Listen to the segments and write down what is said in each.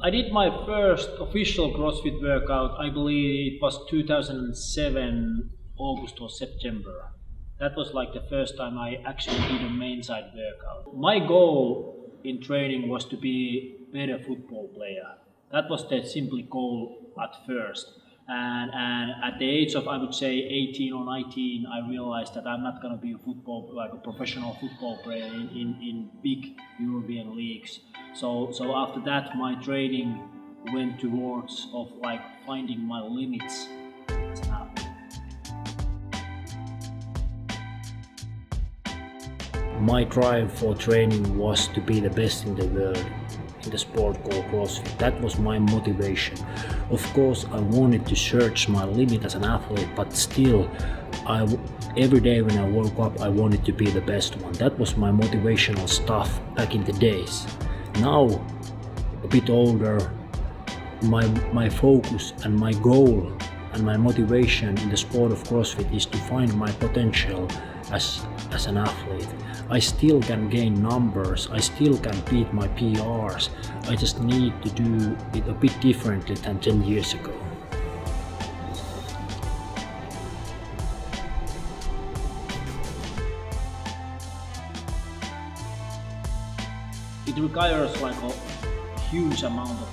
I did my first official CrossFit workout, I believe it was 2007, August or September. That was like the first time I actually did a main side workout. My goal in training was to be a better football player. That was the simple goal at first. And at the age of, I would say, 18 or 19, I realized that I'm not going to be a professional football player in big European leagues. So after that, my training went towards of like finding my limits as an athlete. My drive for training was to be the best in the world in the sport called CrossFit. That was my motivation. Of course, I wanted to search my limit as an athlete, but still, every day when I woke up, I wanted to be the best one. That was my motivational stuff back in the days. Now, a bit older, my focus and my goal and my motivation in the sport of CrossFit is to find my potential as an athlete. I still can gain numbers, I still can beat my PRs, I just need to do it a bit differently than 10 years ago. It requires like a huge amount of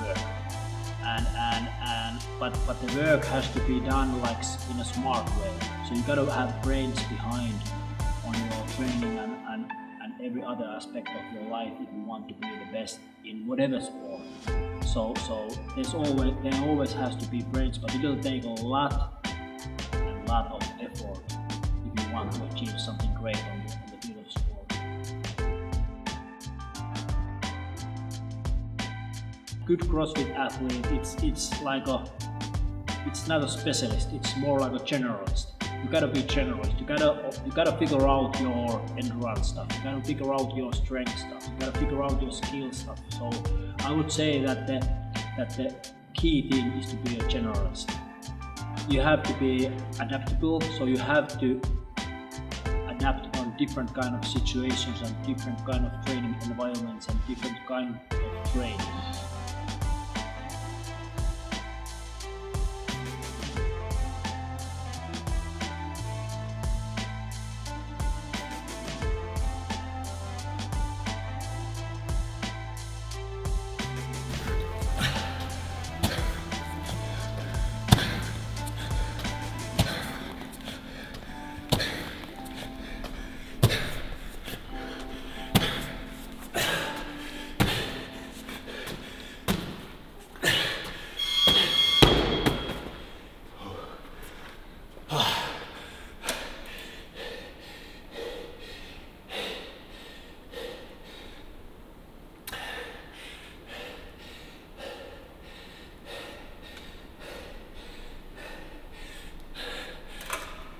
work, but the work has to be done like in a smart way. So you gotta have brains behind on your training and every other aspect of your life if you want to be the best in whatever sport. So there always has to be brains, but it will take a lot of effort if you want to achieve something great on the field of sport. Good CrossFit athlete, it's not a specialist, it's more like a generalist. You gotta be generalist. You gotta figure out your endurance stuff. You gotta figure out your strength stuff. You gotta figure out your skill stuff. So I would say that the key thing is to be a generalist. You have to be adaptable. So you have to adapt on different kind of situations and different kind of training environments and different kind of training.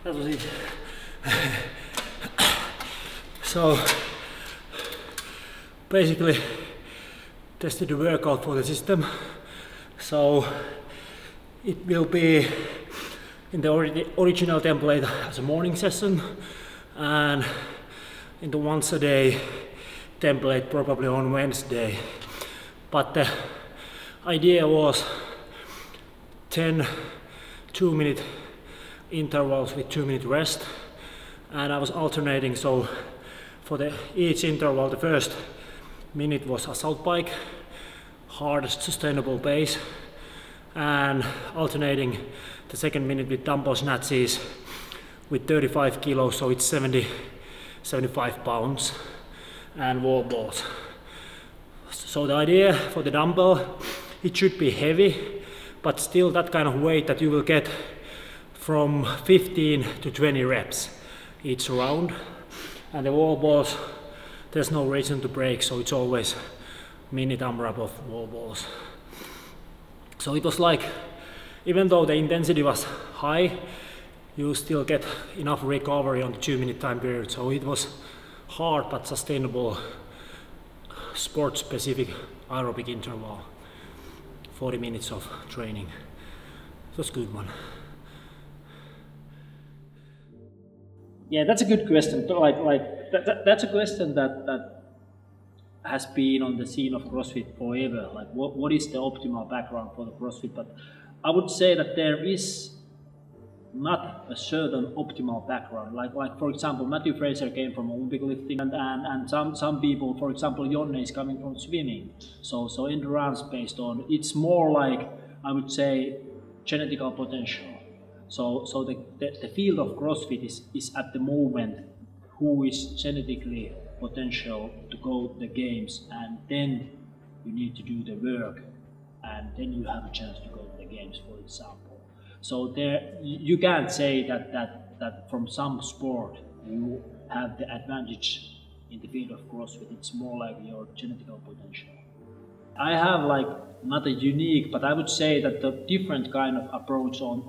That was it. So basically tested the workout for the system. So it will be in the original template as a morning session and in the once a day template probably on Wednesday. But the idea was 10 2-minute intervals with 2-minute rest, and I was alternating. So for each interval, the first minute was assault bike, hardest sustainable pace, and alternating the second minute with dumbbell snatches with 35 kilos, so it's 75 pounds, and wall balls. So the idea for the dumbbell, it should be heavy, but still that kind of weight that you will get from 15 to 20 reps each round. And the wall balls, there's no reason to break, so it's always minute AMRAP of wall balls. So it was like, even though the intensity was high, you still get enough recovery on the 2-minute time period. So it was hard but sustainable sport specific aerobic interval, 40 minutes of training. It was a good one. Yeah, that's a good question. That's a question that has been on the scene of CrossFit forever. Like what is the optimal background for the CrossFit? But I would say that there is not a certain optimal background. Like for example, Matthew Fraser came from Olympic lifting, and some people, for example, Jonne is coming from swimming. So endurance based on, it's more like, I would say, genetical potential. So the field of CrossFit is at the moment who is genetically potential to go to the games, and then you need to do the work, and then you have a chance to go to the games, for example. So there, you can't say that from some sport you have the advantage in the field of CrossFit. It's more like your genetical potential. I have like not a unique, but I would say that the different kind of approach on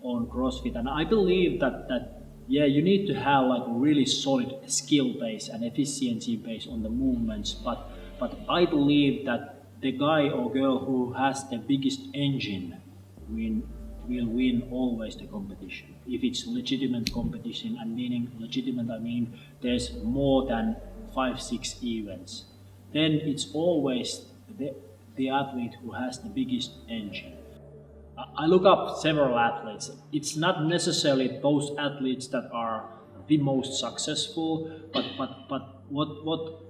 CrossFit, and I believe that yeah, you need to have like a really solid skill base and efficiency base on the movements, but I believe that the guy or girl who has the biggest engine will win always the competition. If it's legitimate competition, and meaning legitimate, I mean there's more than 5-6 events, then it's always the athlete who has the biggest engine. I look up several athletes. It's not necessarily those athletes that are the most successful, but what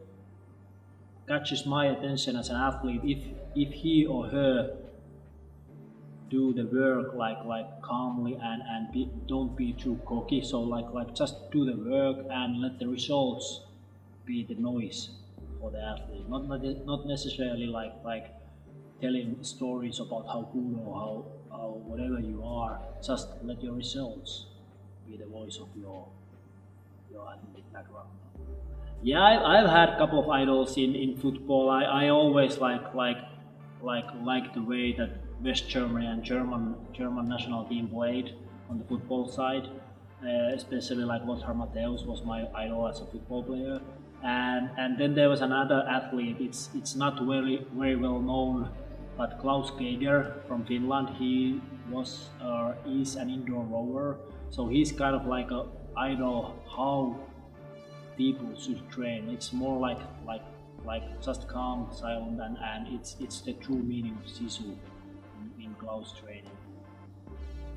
catches my attention as an athlete, if he or her do the work like calmly and don't be too cocky. So like just do the work and let the results be the noise for the athlete. Not necessarily like telling stories about how good or how whatever you are. Just let your results be the voice of your athletic background. Yeah, I've had a couple of idols in football. I always like the way that West Germany and German national team played on the football side, especially like Lothar Matthäus was my idol as a football player, and then there was another athlete. It's not very well known, but Klaus Geiger from Finland. He was is an indoor rower, so he's kind of like a idol how people should train. It's more like just calm, silent, and it's the true meaning of Sisu in Klaus training.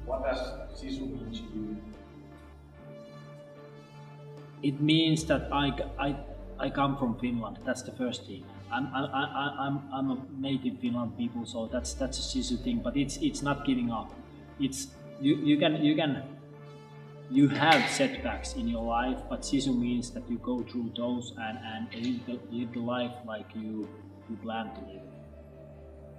What does Sisu mean to you? It means that I come from Finland. That's the first thing. I'm a native Finland people, so that's a Sisu thing. But it's not giving up. It's you have setbacks in your life, but Sisu means that you go through those and live the life like you plan to live.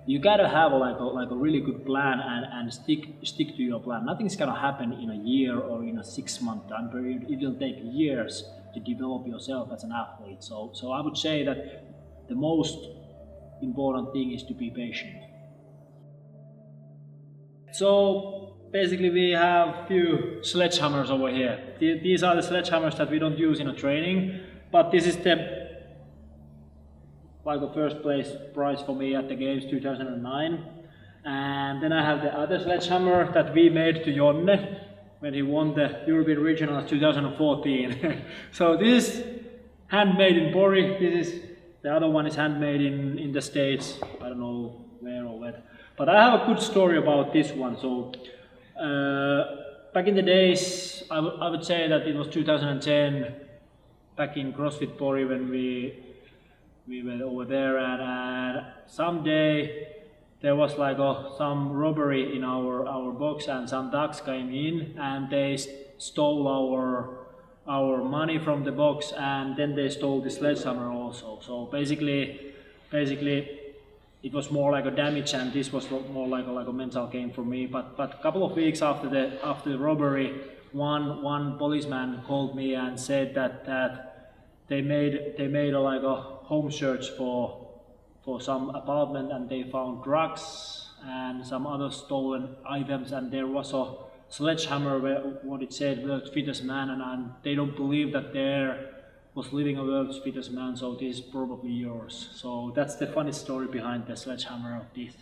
You gotta have like a really good plan and stick to your plan. Nothing's gonna happen in a year or in a 6-month time period. It will take years to develop yourself as an athlete. So I would say that the most important thing is to be patient. So basically we have few sledgehammers over here. These are the sledgehammers that we don't use in a training, but this is the first place prize for me at the games 2009. And then I have the other sledgehammer that we made to Jonne when he won the European Regionals 2014. So this is handmade in Pori. The other one is handmade in the States. I don't know where or when. But I have a good story about this one. So back in the days, I would say that it was 2010, back in CrossFit Pori when we were over there, and someday there was like some robbery in our box, and some thugs came in and they stole our money from the box, and then they stole the sledgehammer also. So basically it was more like a damage, and this was more like a mental game for me. But a couple of weeks after the robbery, one policeman called me and said that they made a home search for some apartment, and they found drugs and some other stolen items, and there was a sledgehammer where what it said, world's fittest man, and they don't believe that there was living a world's fittest man, so this is probably yours. So that's the funny story behind the sledgehammer of this.